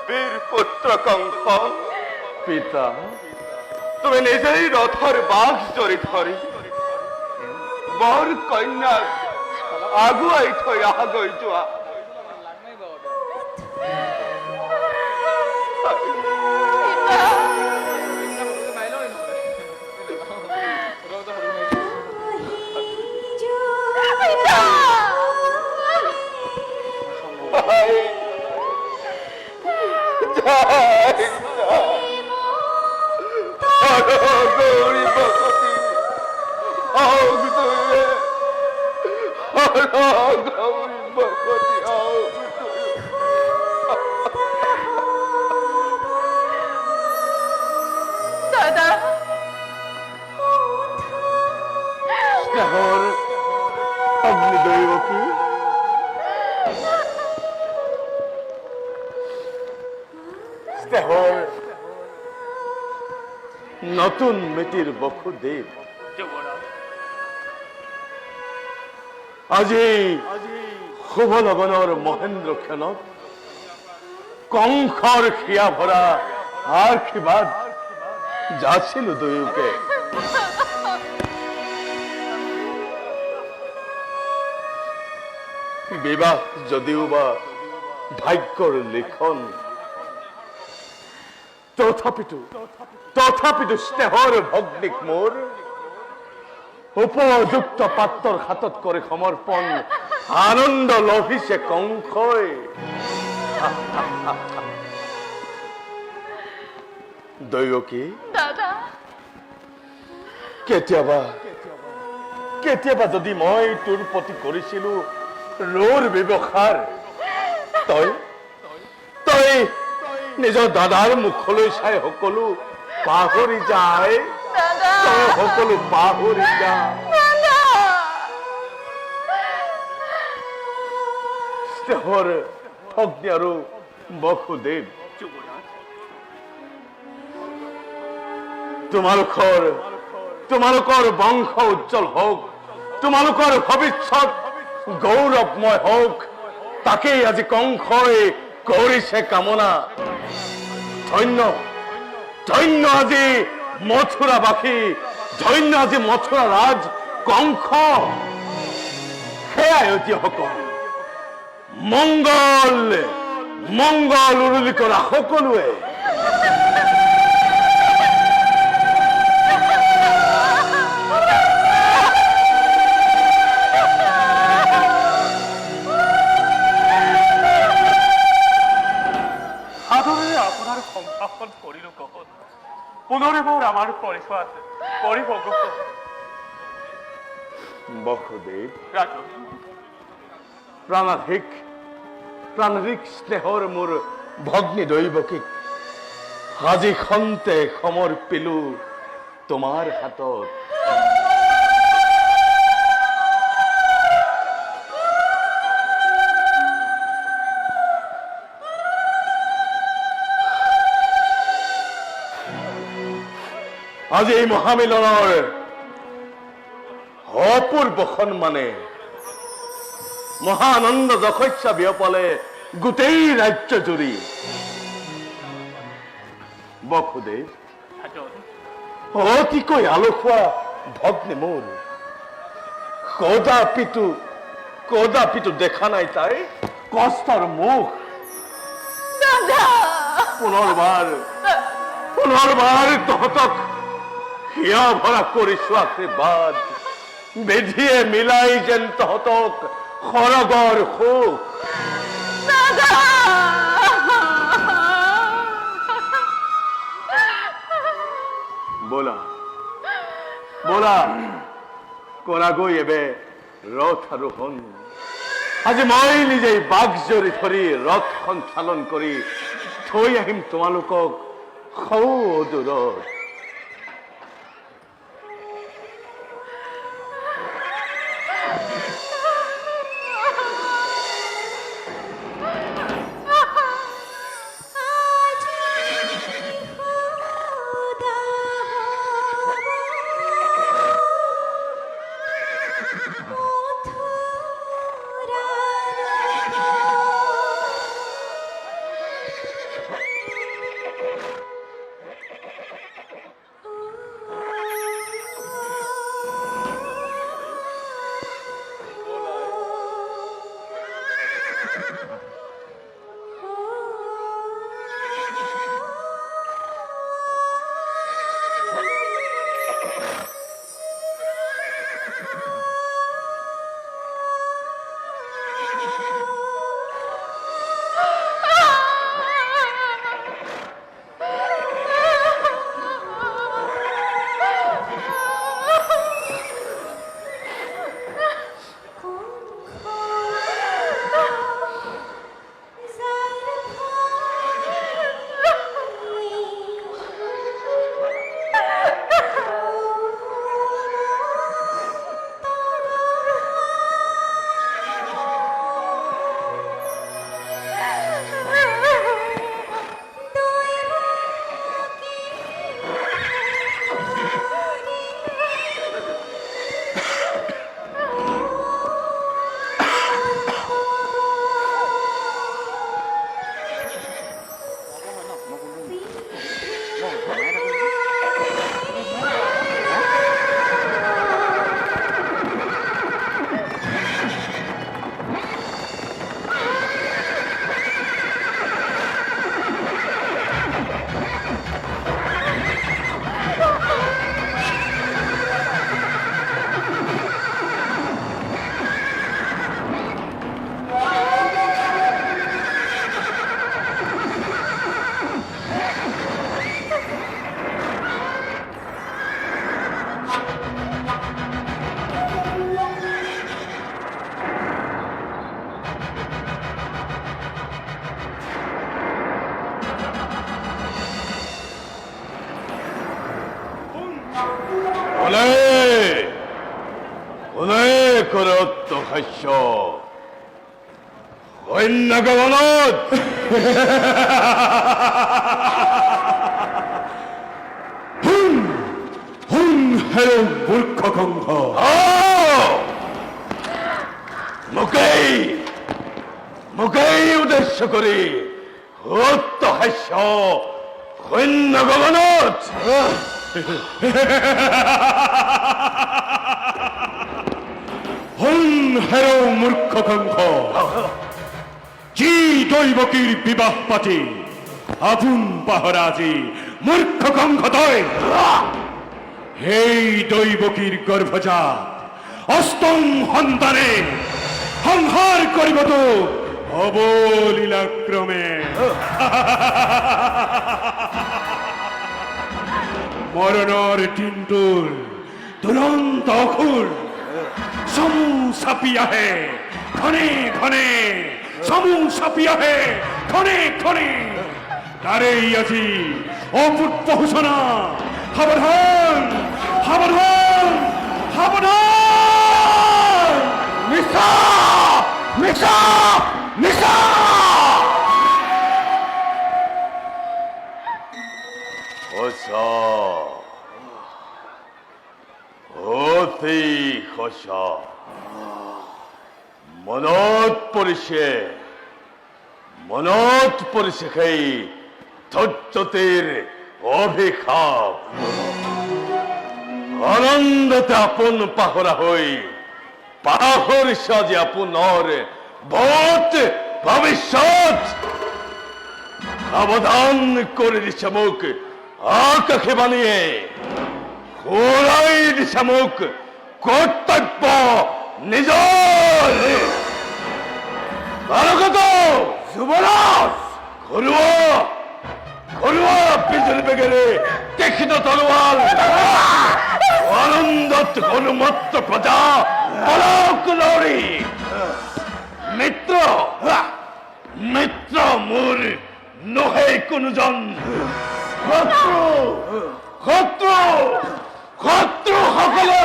বীর পুত্র কংস পিতা তুমি নিজেই রথর বাঘ জড়ি ধরি বৰ কন্যাক আগুৱাই থৈ আহগৈ যোৱা নতুন মেটির বসুদেব আজি শুভ লগনৰ মহেন্দ্ৰ ক্ষণত কংসৰ খিয়া ভৰা আশীৰ্বাদ যাচিলো দুয়োকে বিবাহ যদিও বা ভাগ্যৰ লিখন তথাপিতো স্নেহৰ ভগ্নীক মোৰ উপযুক্ত পাত্ৰৰ হাতত কৰি সমৰ্পণ আনন্দ লভিছে কংসই দৈৱকী কেতিয়াবা যদি মই তোৰ প্ৰতি কৰিছিলো ৰোৰ ব্যৱহাৰ তই নিজৰ দাদাৰ মুখলৈ চাই সকলো পাহৰি যায় তই সকলো পাহৰি যা স্নেহৰ ভগ্নী আৰু বসুদেৱ তোমালোকৰ বংশ উজ্জ্বল হওক তোমালোকৰ ভৱিষ্যত গৌৰৱময় হওক তাকেই আজি কংসই কৰিছে কামনা ধন্য আজি মথুৰাবাসী ধন্য আজি মথুৰা ৰাজ কংস সেয়াই অতিসকল মংগল উৰুলি কৰা সকলোৱে পুনৰবাৰ আমাৰ পৰিচয় কৰিব বসুদেৱ প্ৰাণাধিক স্নেহৰ মোৰ ভগ্নী দৈৱকীক আজি খন্তে সমৰ্পিলো তোমাৰ হাতত আজি এই মহামিলনৰ অপূৰ্ব সন্মানে মহা আনন্দ যশস্যা বিয়পালে গোটেই ৰাজ্য জুৰি বসুদেৱ অতিকৈ আলসুৱা ভগ্নী মোৰ কদাপিতো দেখা নাই তাই কষ্টৰ মুখ পুনৰবাৰ তহঁতক হিয়া ভৰা কৰিছো আশীৰ্বাদ বেধিয়ে মিলাই যেন তহঁতক সৰগৰ সুখ বলা কৰাগৈ এবে ৰথ আৰোহণ আজি মই নিজেই বাঘ জৰি ধৰি ৰথ সঞ্চালন কৰি থৈ আহিম তোমালোকক দূৰত হাস্য অন্য গগনত মূৰ্খ কংস মোকেই উদ্দেশ্য কৰি অত্য হাস্য অন্য গগনত হেরো মূর্খ কংস যি দৈবকীর বিবাহ পাতি আগুন পাহরাজি মূর্খ কংস তয় এই দৈবকীর গর্ভজাত অষ্টম সন্তানে সংহার করিব তো অবলীলাক্রমে মরণর দিনটোৰ দুৰন্ত অসুৰ সমু চাপি আহে ঘনে ঘনে সমু চাপি আহে ঘনে ঘনে তাৰেই আজি অপুষ্প সূচনা সাৱধান সাৱধান সাৱধান মিছা মিছা মিছা সঁচা অতি সঁচা মনত পৰিছে সেই ধৈৰ্যতিৰ অভিশাপ আনন্দতে আপোন পাহৰা হৈ পাহৰিছ যে আপোনাৰ বহুত ভৱিষ্যত সাৱধান কৰি দিছে মোক আকাশে বাণীয়ে ঘূৰাই দিছে মোক কৰ্তব্য নিজৰ বালকত যুৱৰাজ ঘৰুৱা বিজুলী বেগেৰে তেখিত তৰোৱাল আনন্দত হনুমত্ত প্ৰজা পলক লৰি মিত্ৰ মোৰ নহে কোনোজন শত্ৰু শত্ৰু শত্ৰু সকলো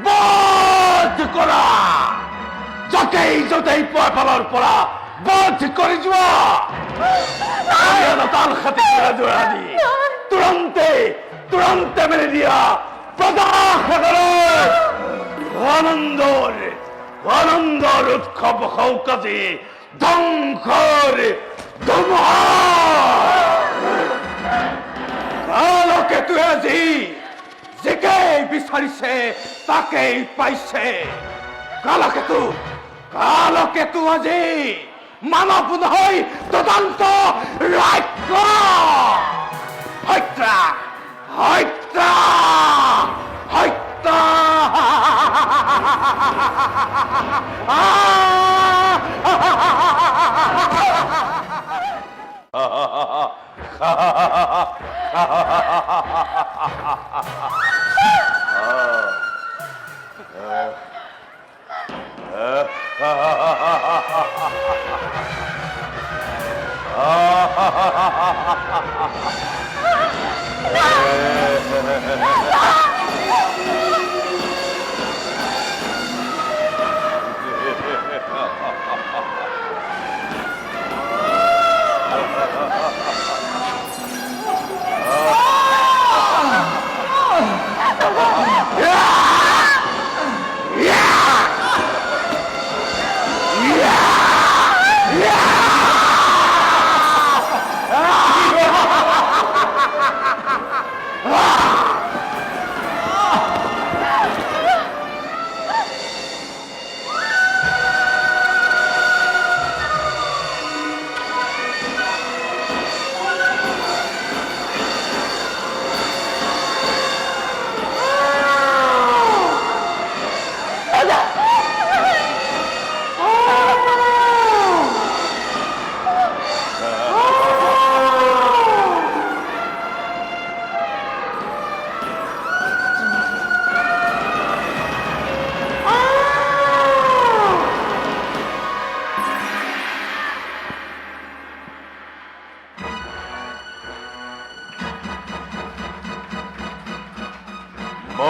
বধ কৰা য'তেই য'তেই পোৱা ফালৰ পৰা বধ কৰি যোৱা তাল খাতি জোৰা দি তুৰন্তে মেলি দিয়া প্ৰজাসকলক আনন্দৰ উৎসৱ সৌকাজি ধ্বংসৰ ধুমুহা কালকেতুৱে আজি যিকেই বিচাৰিছে তাকেই পাইছে কালকেতু আজি মানৱ নহয় তদন্ত হত্যা হত্যা হত্যা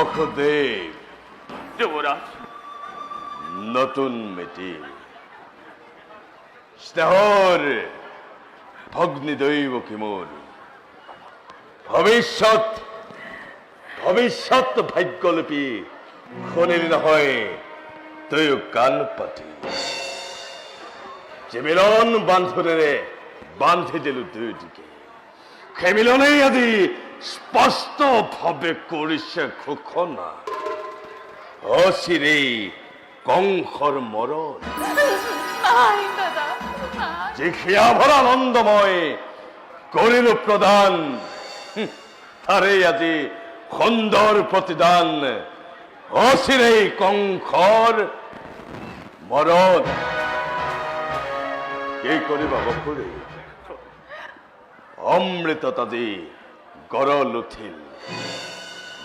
মহোদয় যুবরাজ নতুন মেটি স্নেহৰ ভগ্নী দৈব কি মোৰ ভৱিষ্যত ভাগ্যলিপি শুনিলি নহয় তয়ো কাণ পাতি যে মিলন বান্ধোনেৰে বান্ধি দিলো দুয়োটিকে সেই মিলনেই আজি স্পষ্ট ভাৱে কৰিছে ঘোষণা অচিৰেই কংসৰ মৰণ যি হিয়াভৰা আনন্দময় কৰিলো প্ৰদান তাৰেই আজি সুন্দৰ প্ৰতিদান অচিৰেই কংসৰ মৰণ কি কৰিবা বকুৰে অমৃতত আজি গৰল উঠিল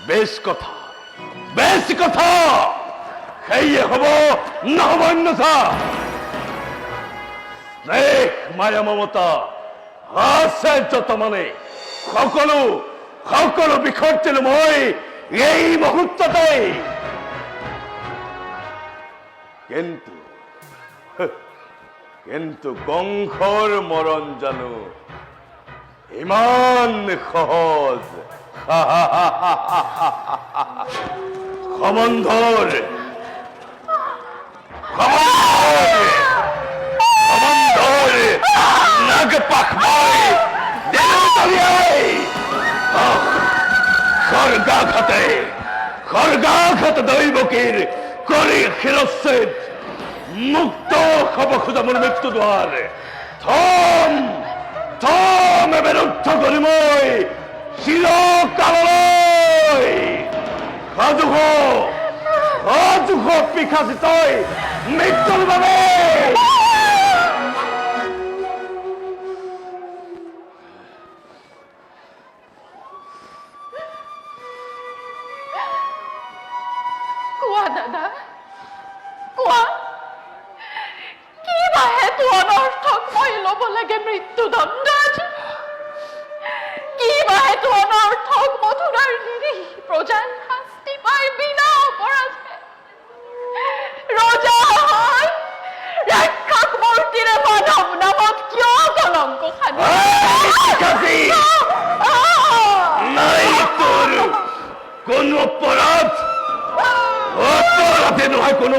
বেশ কথা সেয়ে হব নহব অন্যথা স্নেহ মায়া মমতা আছে যত মানে সকলো বিসৰ্জিলো মই এই মুহূৰ্ততে কিন্তু কংসৰ মৰণ জানো ইমান সহজ সমন্ধৰ নাগপাক মই খৰ্গাঘাত দৈবকীৰ কৰি শিৰচ্ছেদ মুক্ত হব খোজা মোৰ মৃত্যু দ্বাৰ থম এবাৰ উদ্ধ কৰি মই চিৰকাললৈ সাজুহ পিখাচি তই মৃত্যুৰ বাবে কোৱা দাদা কোৱা কিবা হেতু অনৰ্থক মই ল'ব লাগে মৃত্যুদণ্ড আমার নিরীহ প্রজার শাস্তি পায় বিনা অপরাধে। রজাই রক্ষক মূর্তিরে মানব নামত কিয় কলঙ্ক খানি? নাই তোর কোন অপরাধ, অপরাধে নয় কোন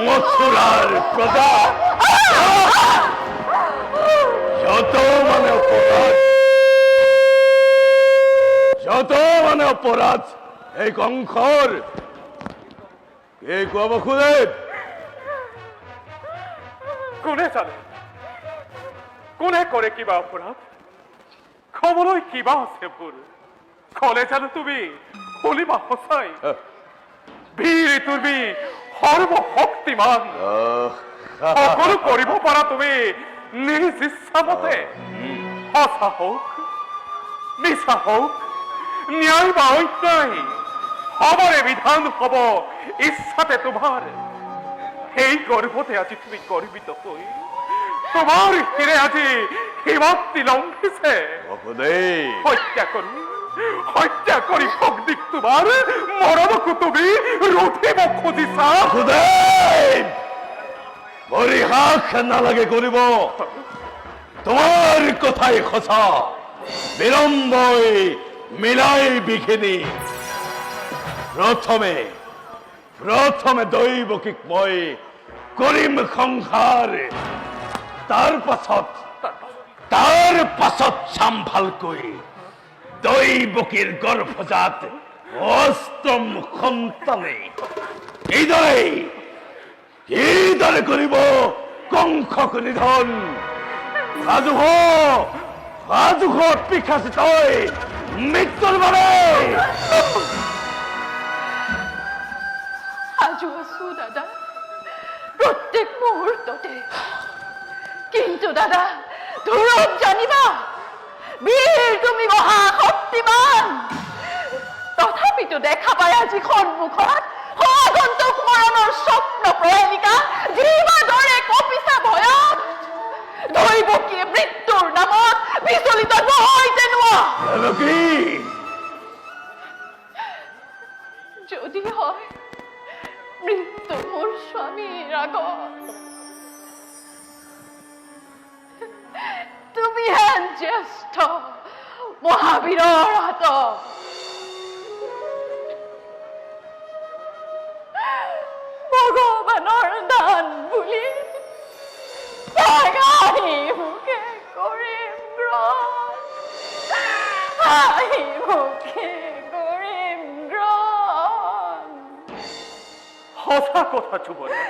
মথুরার প্রজা। যত মানে অপরাধ, যত মানে অপরাধ এই কংখর এই গবখুদেব কোনে জানে, কোনে করে কিবা অপরাধ, খবরই কিবা আছে ভুল। কলে জানো তুমি বলিবা সঁচাই বীৰ তুমি সৰ্বশক্তিমান, সকলো কৰিব পাৰা তুমি নিজ ইচ্ছামতে। সঁচা হওক মিছা হওক, ন্যায় বা অন্যায়, সবৰে বিধান হব ইচ্ছাতে তোমাৰ। সেই গৰ্ভতে আজি তুমি গৰ্বিত হৈ তোমাৰ শিৰে আজি সীমান্তি লংঘিছে। হত্যা কৰি ভক্তিক তোমাৰ মৰণকো তুমি ৰুঠিব খুজিছা। পরিহাস নালাগে করিব, তোমার কথাই খসা। বিলম্বই মিলাই বিঘিনি। প্রথমে প্রথমে দৈবকিক মই করিম সংসার, তার পাছত চাম্ভালকৈ দৈবকীর গর্ভজাত অষ্টম সন্তানে এইদৰে কৰিব কংসক নিধন। ৰাজুহ পিখাচি তই মৃত্যুৰ বাবে। আজও আছো দাদা প্রত্যেক মুহূর্ততে, কিন্তু দাদা ধরক জানিবা বীর তুমি মহাশক্তিমান। তথাপিতো দেখা পায় আজি সন্মুখত আগন্তুক মৰণৰ স্বপ্ন প্ৰয়াণিকা জীৱা দৰে কপিছা ভয়ত দৈবকীয়ে মৃত্যুৰ নামত বিচলিত নহয় তেনোৱা। যদি হয় মৃত্যু মোৰ স্বামীৰ আগত, তুমি হেন জ্যেষ্ঠ মহাবীৰৰ হাতত ভগৱানৰ দান বুলি হাঁহি মুখে কৰিম গ্ৰহণ, হাঁহি মুখে কৰিম গ্ৰহণ। সঁচা কথা যুৱতী,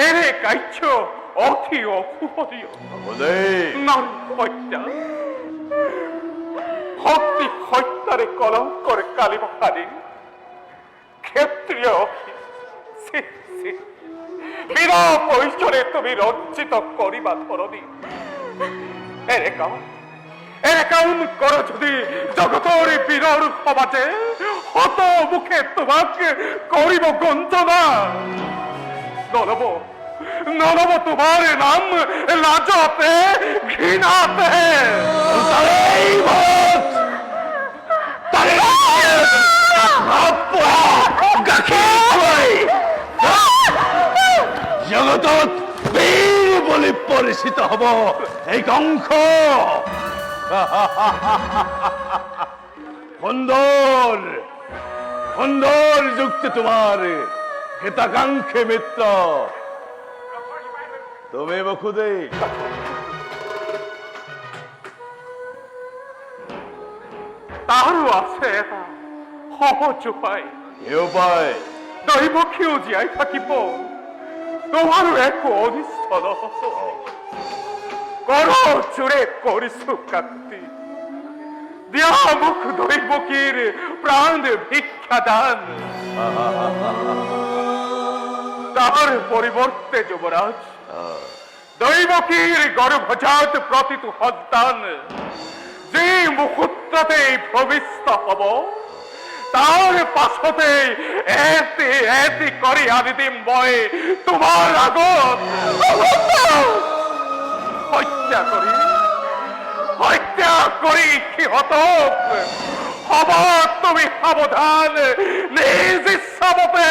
এনে কাৰ্য অতি অশুভনীয়। নাৰী হত্যা, ভক্তি হত্যাৰে কলংকৰ কালিমা সাৰি ক্ষেত্ৰীয় বিনা পৰিচয়ে তুমি ৰঞ্জিত কৰিবা ধৰণী। এনে কাম কৰ যদি জগতৰ বীৰৰ সমাজে শত মুখে তোমাক কৰিব গঞ্জনা। নলব তোমাৰ নাম লাজতে ঘৃণাতে। জগতত বীর বলে পরিচিত হব এই কংস। সুন্দর সুন্দর যুক্তি তোমার হিতাকাঙ্ক্ষী মিত্র। তুমি বখুদে তাৰো আছে এটা সহজ উপায়। এই উপায় দৈবকীও জীয়াই থাকিব, তোমাৰো একো অনিষ্ট নহব। কৰ জোৰে কৰিছো কাক্তি, দিয়া মোক দৈবকীৰ প্ৰাণ ভিক্ষা দান। তার পরিবর্তে যুবরাজ দৈবকীর গর্ভজাত প্রতিটো সন্তান যে মুহূর্ততে প্রবিষ্ট হব, তার পাছতে এটি করে আনি দিম মই তোমার আগত। হত্যা কৰি সিহঁতক হবা তুমি সাবধান নিজ ইচ্ছামতে।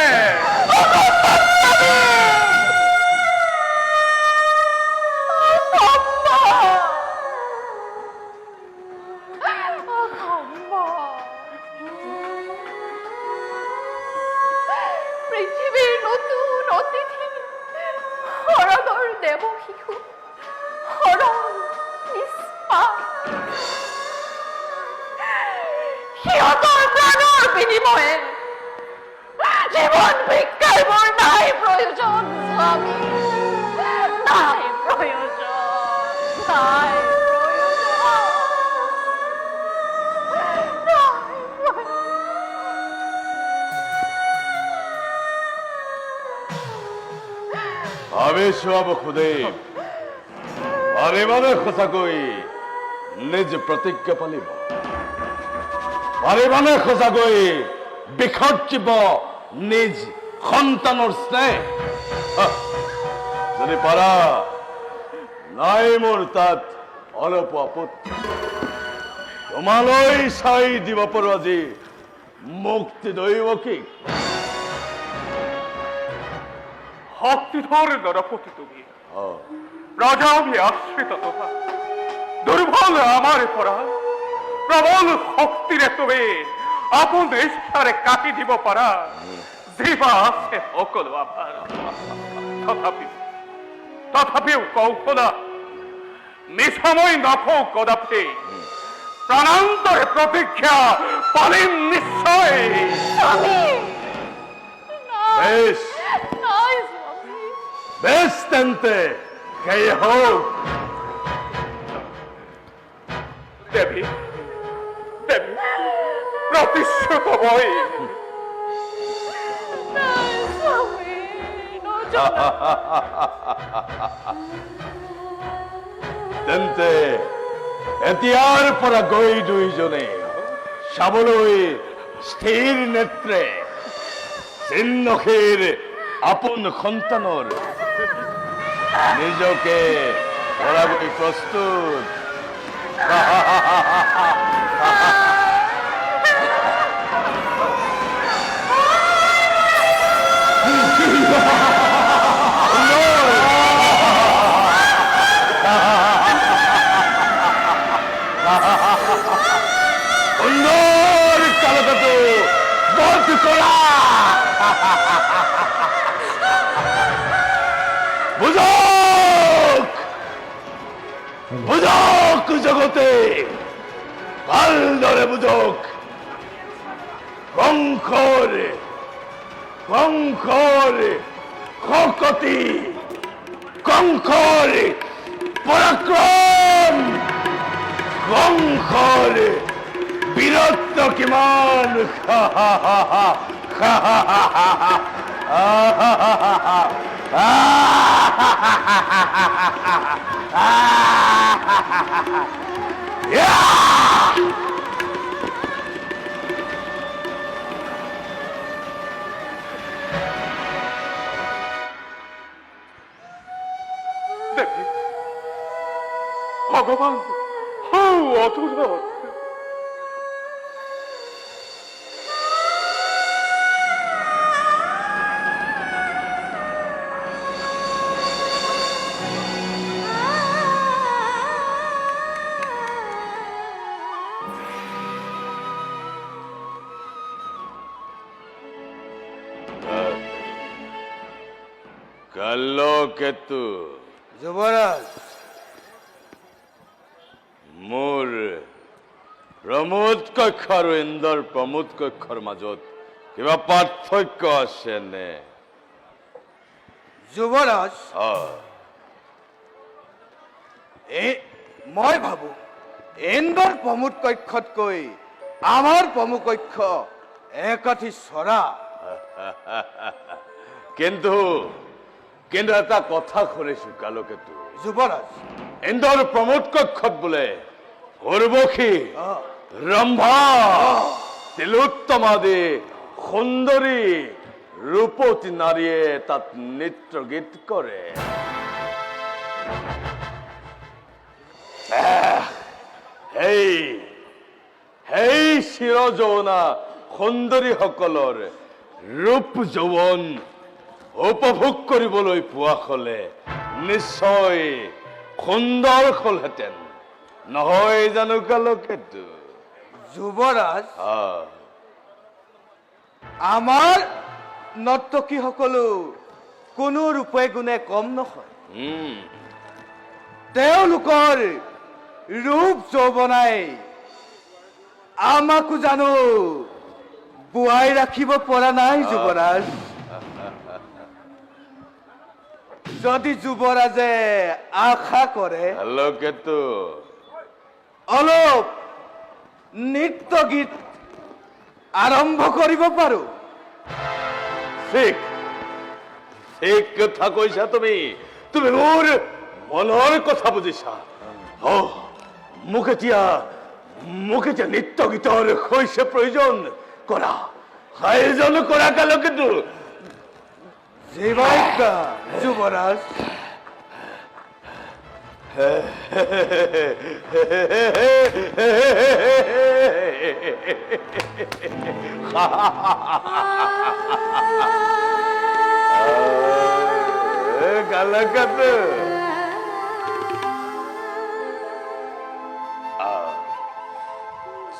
পৃথিবীর নতুন অতিথি হরদর দেব শিশু হরণ নিষ্পাপ সিহঁতৰ প্ৰাণৰ বিনিময়ে জীৱন ভিক্ষাৰ মোৰ নাই প্ৰয়োজন স্বামী, নাই প্ৰয়োজন, নাই আমি সব খুদেব আরে মানে সঁচাকৈ নিজ প্ৰতিজ্ঞা পালিব, আরে মানে সঁচাকৈ বিসৰ্জিব নিজ সন্তানৰ স্নেহ। যদি পাৰা নাই মোৰ তাত অলপ আপত্তি, তোমালৈ চাই দিব পাৰো আজি মুক্তি দৈৱকীক। শক্তিধর নরপতি তুমি, রাজা আমি আশ্রিত তোমার। দুর্বল আমার পরা প্রবল শক্তিরে তুমি আপন ইচ্ছারে কাটি দিব পারা জীবা আছে সকল আমার। তথাপিও কৌশলা নিশাময় নখৌ কদাপি প্রাণান্তরে প্রতীক্ষা পালিম নিশ্চয়। বেশ বেশ তেন্তে সেই হোক। দেবী দেবী প্রতিশ্রুত বই তেন্তে এতিয়াৰ পৰা গৈ দুইজনে চাবলৈ স্থিৰ নেত্ৰে চিন্নখীৰ আপন সন্তানৰ নিজকে কৰাবলৈ প্ৰস্তুত। সুন্দর কালকাটো বধ করা। বুঝক বুঝক জগতে ভাল দরে বুঝক, কংখর কংখর খকতি কংখর পরাক্রম, কংখর বীরত্ব কিমান। ভগবান হৌ অতুলত। কালো কেতু যুবরাজ, মোৰ প্ৰমোদ কক্ষ আৰু ইন্দ্ৰৰ প্ৰমোদ কক্ষৰ মাজত কিবা পাৰ্থক্য আছে নে? যুবরাজ, মই ভাবো ইন্দ্ৰৰ প্ৰমোদ কক্ষতকৈ আমাৰ প্ৰমোদ কক্ষ একাঠি চৰা। কিন্তু কিন্তু এটা কথা শুনিছো কালকেতু, যুবরাজ, ইন্দ্ৰৰ প্ৰমোদ কক্ষত বোলে উৰ্বশী, ৰম্ভা, তিলোত্তমা আদি সুন্দৰী ৰূপতী নাৰীয়ে তাত নৃত্য গীত কৰে। সেই চিৰযৌৱনা সুন্দৰীসকলৰ ৰূপ যৌৱন উপভোগ কৰিবলৈ পোৱা হলে নিশ্চয় সুন্দৰ হলহেঁতেন, নহয় জানো কালকেতু? যুৱৰাজ, আমাৰ নৰ্তকীসকলো কোনো ৰূপে গুণে কম নহয়। তেওঁলোকৰ ৰূপ যৌৱনাই আমাকো জানো বুৱাই ৰাখিব পৰা নাই যুৱৰাজ। যদি যুৱৰাজে আশা কৰে কালকেতু, অলপ নৃত্য গীত আৰম্ভ কৰিব পাৰো। ঠিক ঠিক কথা কৈছা তুমি, তুমি মোৰ মনৰ কথা বুজিছা। মোক এতিয়া নৃত্য গীতৰ হৈছে প্ৰয়োজন। কৰা, আয়োজন কৰা কালকেতু। জীৱাজ্ঞা যুৱৰাজ। কালকেতু,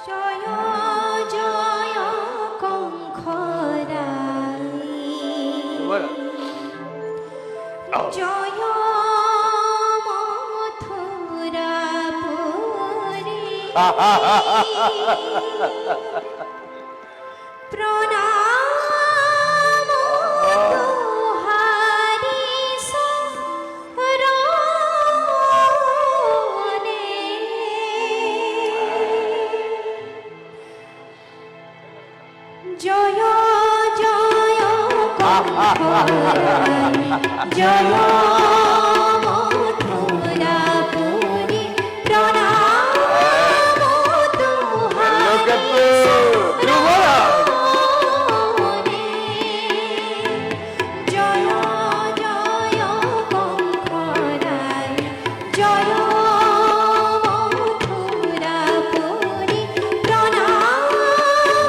জয় জয় কংসরাই, জয় মথুরাপুরী, প্রণাম তোহারি শরণে। জয় জয় কংসরাই, জয় মথুরাপুরী, প্রণাম তোহারি শরণে। জয় জয় কংসরাই, জয় মথুরাপুরী, প্রণাম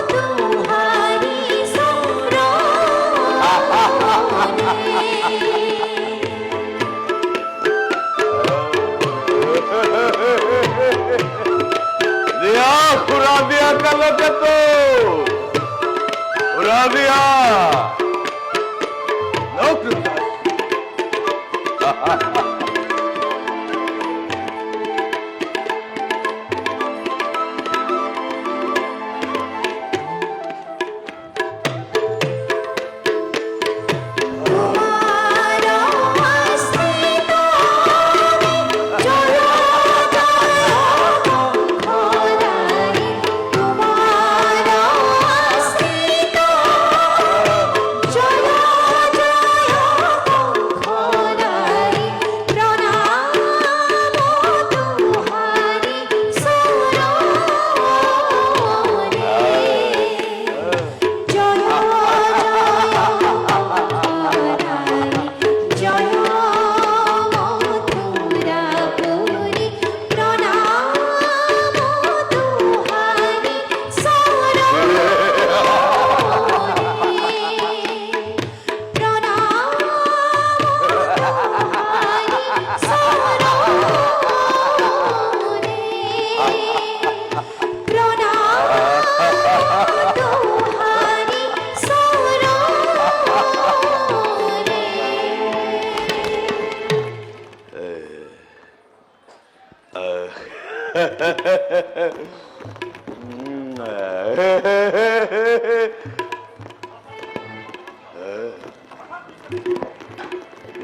তোহারি শরণে। দিয়া খুৰা দিয়া কালকেতু, খুৰা দিয়া।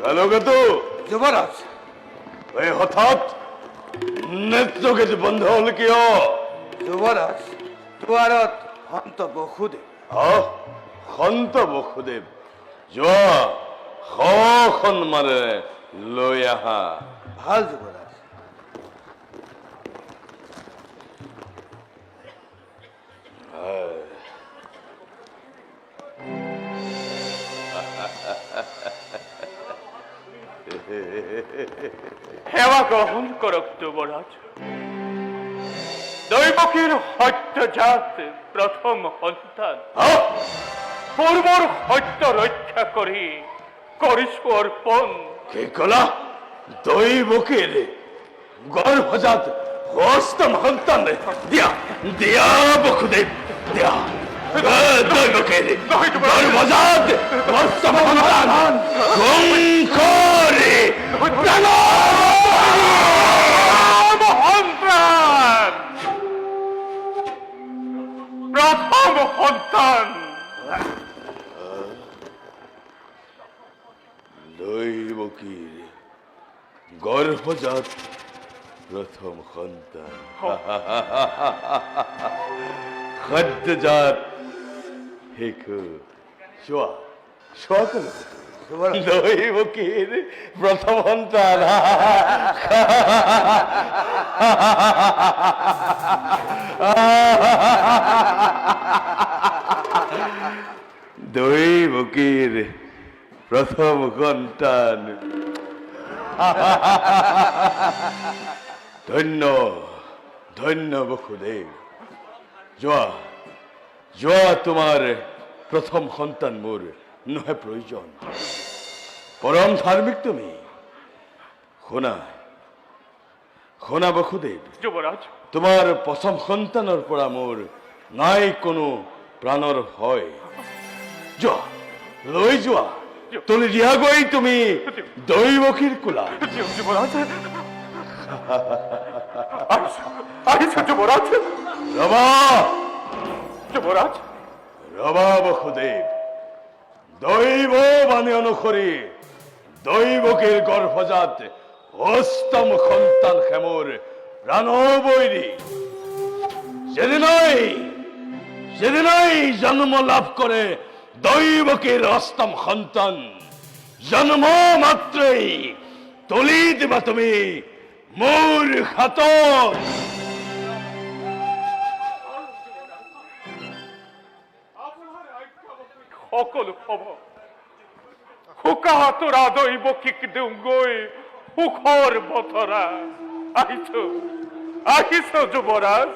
কালকেতু, যুৱৰাজ, এই হঠাৎ নৃত্যগীত বন্ধ হল কিয়? যুৱৰাজ, দুৱাৰত সন্ত বসুদেৱ। সন্ত বসুদেৱ, যোৱা সন্মানেৰে লৈ আহা। ভাল যুৱৰাজ। সেৱা গ্রহণ করক যুবরাজ। দৈব দৈবকীর সত্যজাত প্রথম সন্তান পূর্বর সত্য রক্ষা করি করিস অর্পণ। কি কলা দৈবকীর গর্ভজাত অষ্টম সন্তান দিয়া দিয়া বসুদেব দিয়া দৈবকীর গর্ভজাত অষ্টম সন্তান করে সন্তান প্রথম সন্তান দৈবকীর গর্ভজাত প্রথম সন্তান সদ্যজাত শিশু চোৱা চোৱা কোন দৈবকীর প্রথম সন্তান দৈবকীর প্রথম সন্তান ধন্য ধন্য বসুদেব যোৱা যোৱা তোমাৰ প্রথম সন্তান মোৰ নহয় প্রয়োজন পরম ধার্মিক তুমি শুনা শুনা বসুদেব যুবরাজ তোমাৰ প্রথম সন্তানৰ পৰা মোৰ নাই কোনো প্ৰাণৰ হয় যোৱা লৈ যোৱা তুলি দিয়াগৈ তুমি দৈবকীৰ কোলা যুবরাজ আহিছো যুবরাজ ৰবা যুবরাজ ৰবা বসুদেৱ দৈব বাণী অনুসৰি দৈবকীৰ গৰ্ভজাত অষ্টম সন্তান হেমৰ প্ৰাণবৈৰী যেদিনাই জন্ম লাভ কৰে দৈবকীৰ অষ্টম সন্তান জন্ম মাত্ৰেই তুলি দিবা তুমি মোৰ হাতত সকলো হব হুকা তোরা দৈবকীক দিওঁগৈ সুখৰ বতৰা আহিছো আহিছো যুবৰাজ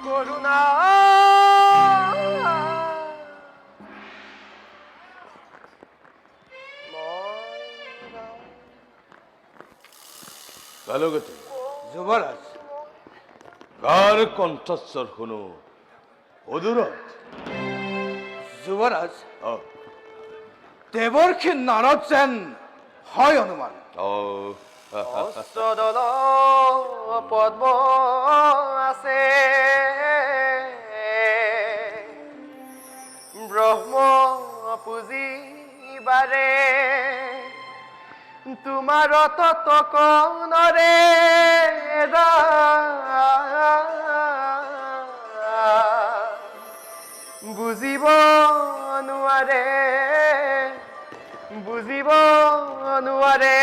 করুণা ভালগতে যুবরাজ গাৰ কণ্ঠস্বৰ শুনো অদূৰত যুবরাজ দেবর্ষী নারদ যেন হয় অনুমান অষ্টদল পদ্ম আছে ব্রহ্ম পুজিবারে তোমার ততকনরে বুজিব নোৱাৰে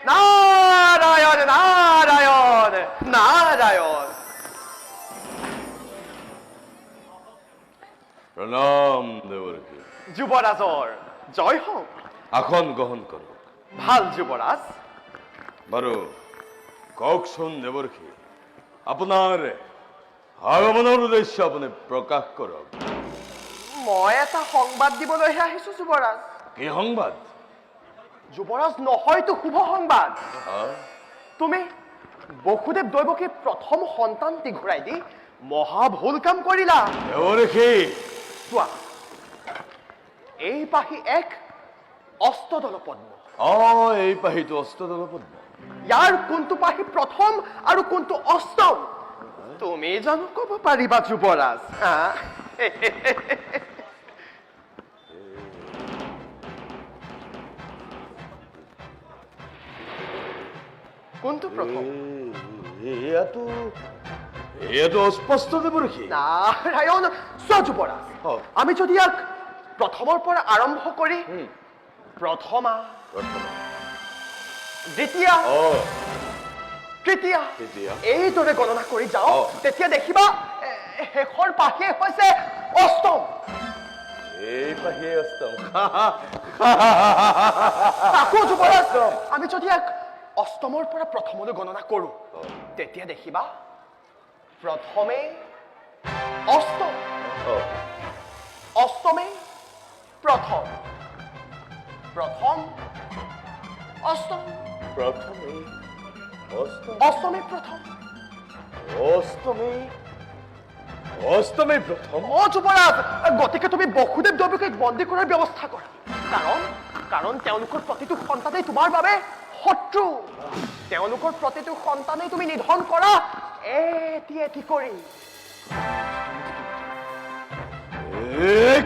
নাৰায়ণ নাৰায়ণ নাৰায়ণ প্ৰণাম দেৱৰ্ষী যুৱৰাজৰ জয় হওক আসন গ্ৰহণ কৰক ভাল যুৱৰাজ বাৰু কওকচোন দেৱৰ্ষী আপোনাৰ আগমনৰ উদ্দেশ্য আপুনি প্ৰকাশ কৰক মই এটা সংবাদ দিবলৈহে আহিছো যুৱৰাজ কি সংবাদ যুৱৰাজ নহয়তো শুভ সংবাদ তুমি বসুদেৱ দৈবকীৰ প্ৰথম সন্তানটি ঘূৰাই দি মহা ভুল কাম কৰিলা দেৱৰ্ষী চোৱা এই পাহি এক অষ্টদল পদ্ম এই পাহিটো অষ্টদল পদ্ম ইয়াৰ কোনটো পাহি প্ৰথম আৰু কোনটো অষ্টম তুমি জানো ক'ব পাৰিবা যুৱৰাজ কোনটো প্ৰথম এয়াতো অস্পষ্ট দেৱৰ্ষী নাৰায়ণ চোৱা যুৱৰাজ আমি যদি ইয়াক প্ৰথমৰ পৰা আৰম্ভ কৰি প্ৰথমা দ্বিতীয়া তৃতীয়া এইদৰে গণনা কৰি যাওঁ তেতিয়া দেখিবা শেষৰ পাহিয়ে হৈছে অষ্টম এই পাহিয়ে অষ্টম আকৌ যুৱৰাজ, আমি যদি এক অষ্টমৰ পৰা প্ৰথমলৈ গণনা কৰো তেতিয়া দেখিবা প্ৰথমে অষ্টম, অষ্টমে প্ৰথম, প্ৰথম অষ্টম, প্রথমে অষ্টম, অষ্টমে প্ৰথম। অষ্টমে অষ্টমে প্রথম। অ যুৱৰাজ, গতিকে তুমি বসুদেৱ দৈৱকীক বন্দী কৰাৰ ব্যৱস্থা কৰা, কাৰণ তেওঁলোকৰ প্ৰতিটো সন্তানেই তোমাৰ বাবে শত্ৰু। তেওঁলোকৰ প্ৰতিটো সন্তানেই তুমি নিধন কৰা এটি এটি কৰি।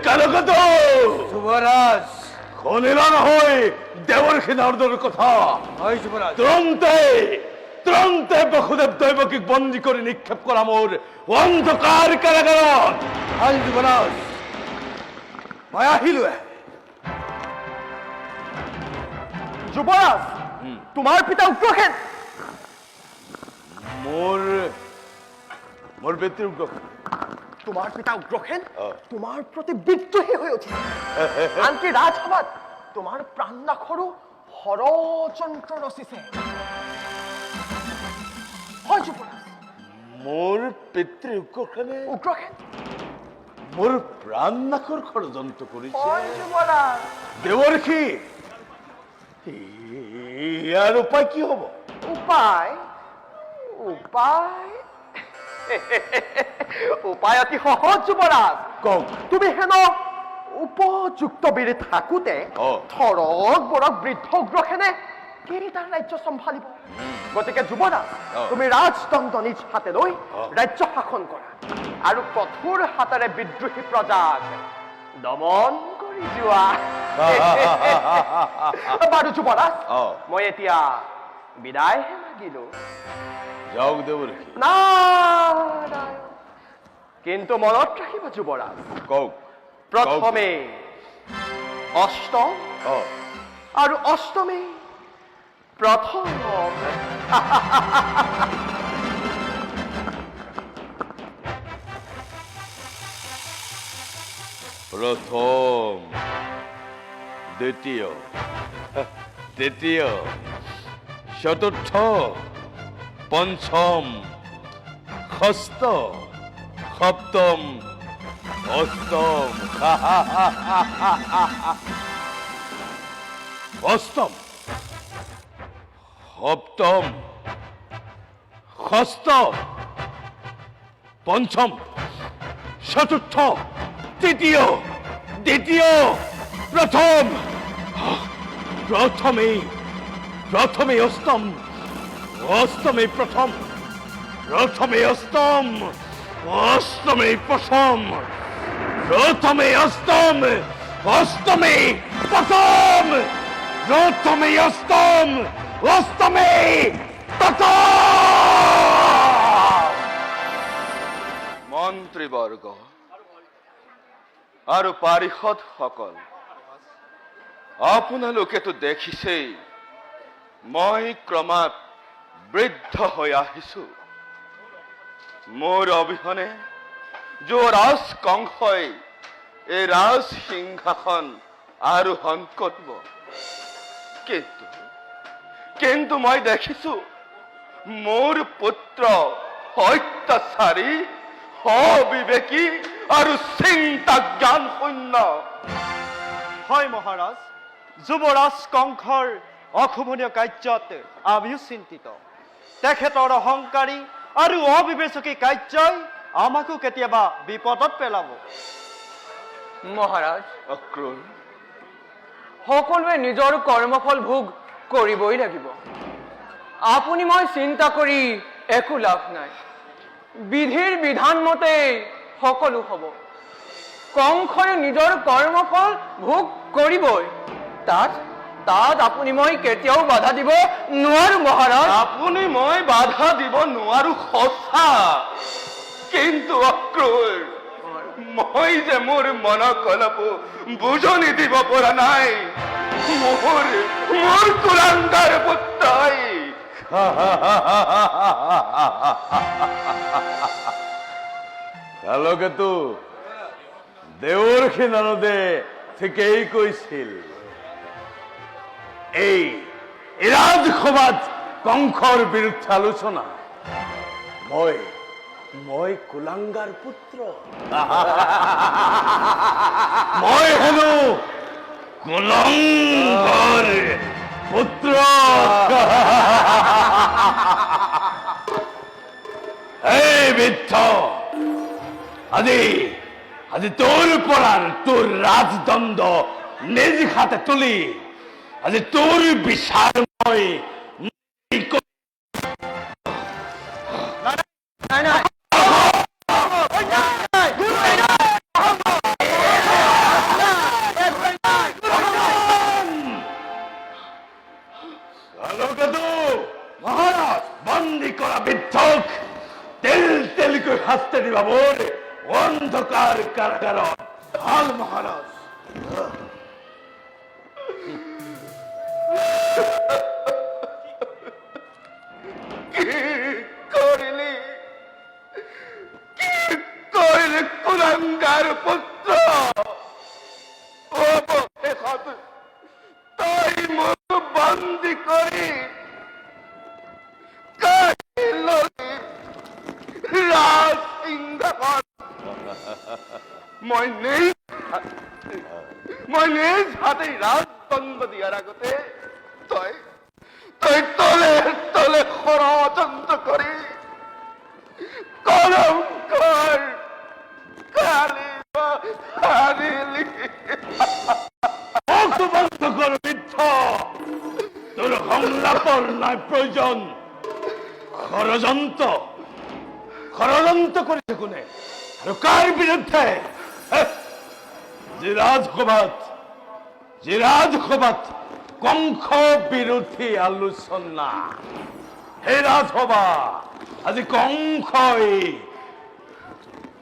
কালকত যুবরাজ, খনিলা নহয় দেৱৰ সিদ্ধান্তৰ কথা। হয় যুবরাজ। তুৰন্তে তুৰন্তে বসুদেৱ দৈৱকীক বন্দী কৰি নিক্ষেপ কৰা মোৰ অন্ধকাৰ কাৰাগাৰত। ভাল যুবরাজ, মই আহিলো। যুৱৰাজ, তোমাৰ পিতা উগ্ৰসেন মোৰ পিতৃ উগ্ৰসেন। তোমাৰ পিতা উগ্ৰসেন তোমাৰ প্ৰতি বিদ্ৰোহী হৈ উঠিছে, আনকি ৰাজসভাত তোমাৰ প্ৰাণনাশৰো ষড়যন্ত্ৰ ৰচিছে। হয় যুৱৰাজ, মোৰ পিতৃ উগ্ৰসেনে উগ্ৰসেন মোৰ প্ৰাণ নাশৰ ষড়যন্ত্ৰ কৰিছে। হয় যুৱৰাজ। দেৱৰ্ষি, ইয়াৰ উপায় কি হব? উপায় উপায় উপায় অতি সহজ যুৱৰাজ। কওক। তুমি হেনো উপযুক্ত বীৰে থাকোতে থৰক বৰক বৃদ্ধ উগ্ৰসেনে কেইটাৰ ৰাজ্য চম্ভালিব? গতিকে যুৱৰাজ, তুমি ৰাজদণ্ড নিজ হাতে লৈ ৰাজ্য শাসন কৰা আৰু কঠোৰ হাতেৰে বিদ্ৰোহী প্ৰজাক দমন কৰি যোৱা। বাৰু যুৱৰাজ, মই এতিয়া বিদায়হে মাগিলো। যাওক দেৱৰ্ষি। নাৰায়ণ, কিন্তু মনত ৰাখিবা যুৱৰাজ, কওক। প্ৰথমে অষ্টম আৰু অষ্টমে প্ৰথম। প্রথম, দ্বিতীয়, তৃতীয়, চতুর্থ, পঞ্চম, ষষ্ঠ, সপ্তম, অষ্টম। অষ্টম, সপ্তম, ষষ্ঠ, পঞ্চম, চতুর্থ, তৃতীয়, দ্বিতীয়, প্রথম। প্রথমে অষ্টম, অষ্টমে প্রথম, প্রথমে অষ্টম, অষ্টমে প্রথম, প্রথমে অষ্টম, অষ্টমে প্রথম, প্রথমে অষ্টম, অষ্টমে প্রথম। মন্ত্ৰীবৰ্গ আৰু পাৰিষদসকল, আপোনালোকেতো দেখিছেই মই ক্ৰমাৎ বৃদ্ধ হৈ আহিছো। মোৰ অবিহনে যুৱৰাজ কংসই এই ৰাজ সিংহাসন আৰোহণ কৰিব। কিন্তু মই দেখিছো মোৰ পুত্ৰ অত্যাচাৰী, অবিবেকী আৰু চিন্তা জ্ঞান শূন্য। হয় মহাৰাজ, যুৱৰাজ কংসৰ অশুভনীয় কাৰ্যত আমিও চিন্তিত। তেখেতৰ অহংকাৰী আৰু অবিবেচকী কাৰ্যই আমাকো কেতিয়াবা বিপদত পেলাব। মহাৰাজ, অক্ৰূৰ, সকলোৱে নিজৰ কৰ্মফল ভোগ কৰিবই লাগিব। আপুনি মই চিন্তা কৰি একো লাভ নাই। বিধিৰ বিধান মতে সকলো হ'ব। কংসৰে নিজৰ কৰ্মফল ভোগ কৰিবই। তাত আপুনি মই কেতিয়াও বাধা দিব নোৱাৰো মহাৰাজ। আপুনি মই বাধা দিব নোৱাৰো সঁচা, কিন্তু অক্ৰূৰ, মই যে মোৰ মনকলপো বুজনি দিব পৰা নাই। মোৰ কুলাংগাৰ পুত্ৰই কালকেতু দেৱৰ্ষি নাৰদে ঠিকেই কৈছিল। এই ৰাজসভাত কংসৰ বিৰুদ্ধে আলোচনা। মই কুলাংগাৰ পুত্ৰ, মই হেনো কুলংগৰ পুত্ৰ। এই বৃদ্ধ, আজি তোৰ পৰা তোৰ ৰাজদণ্ড নিজ হাতে তুলি আজি তোৰ বিচাৰ মই মহারাজ বন্দী করা বৃদ্ধক তেল তেলকৈ শাস্তি দিবা মোৰ অন্ধকার কারাগারত। ভাল মহারাজ। করিলি কুলাঙ্গার পুত্র, তাই মুখ বন্দি করি রাজ সিংহাসন মই নিজ হাতে রাজদণ্ড দিয়ার আগতে তই তলে তলে ষড়যন্ত্র কৰি কলঙ্কৰ কালিলি বন্ধ কর বৃদ্ধ, তোর সংলাপৰ নাই প্ৰয়োজন। ষড়যন্ত্ৰ কৰিছে কোনে আৰু কাৰ বিৰুদ্ধে? যে ৰাজসভাত কংস বিৰোধী আলোচনা, সেই ৰাজসভা আজি কংসই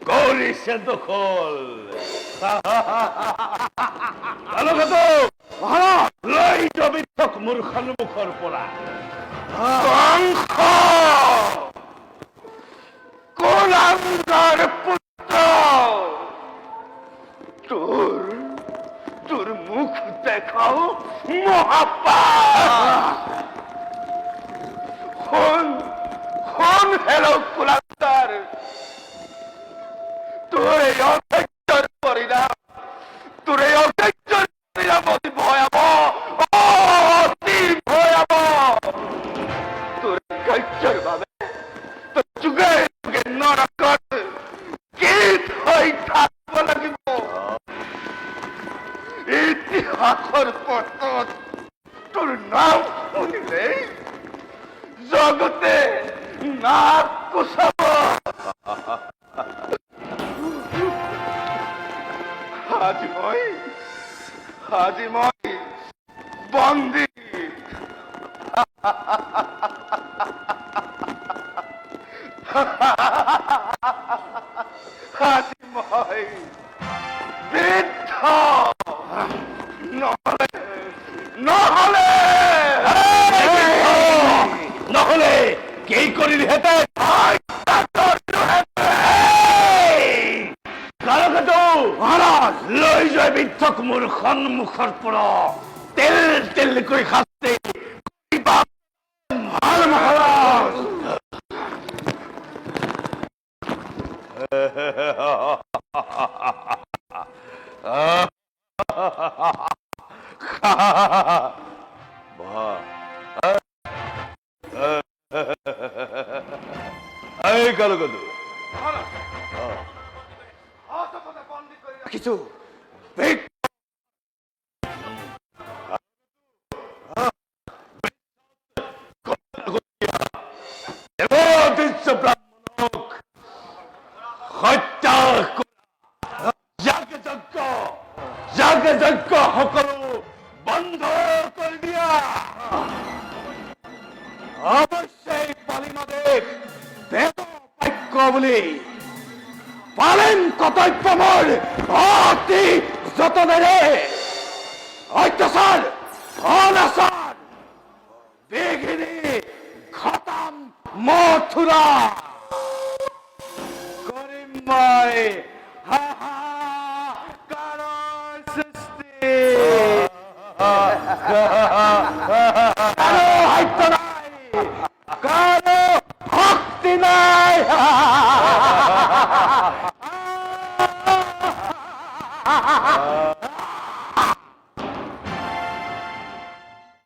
কৰিছে দখল। লৈ যোৱা বৃদ্ধক মোৰ সন্মুখৰ পৰা। কংস কুলাঙ্গার পুত্র, তোর মুখ দেখাও মহাপাপ। হন হেলো কুলাঙ্গার, তোর এই অধৈর্যের পরিণাম অতি ভয়াবহ, অতি ভয়াবহ। তোর ধৈর্যের ভাবে তোর যুগে যুগে নরকত গীত হয়ে থাকব লাগিব। ইতিহাসৰ পথত তোৰ নাম শুনিলে জগতে নাক কোচাব। আজি মই বন্দী, আজি মই বৃদ্ধ, নহলে কি কৰিলিহেঁতেন? মহারাজ লৈ যোৱা বৃদ্ধক মোৰ সন্মুখৰ পৰা তেল তেলকৈ শাস্তি দিবা। ভাল মহাৰাজ। কিছু ব্রাহ্মণক হত্যা যজ্ঞ সকলো বন্ধ কৰি দিয়া। অৱশ্যেই পালিমাদেৱ বাক্য বুলি পালন কৰ্তব্য মোৰ অতি যতনেৰে। অত্যাচাৰ অনাচাৰ বিঘিনি খতম মথুৰা কৰিম মই। হাহাকাৰৰ সৃষ্টি আহ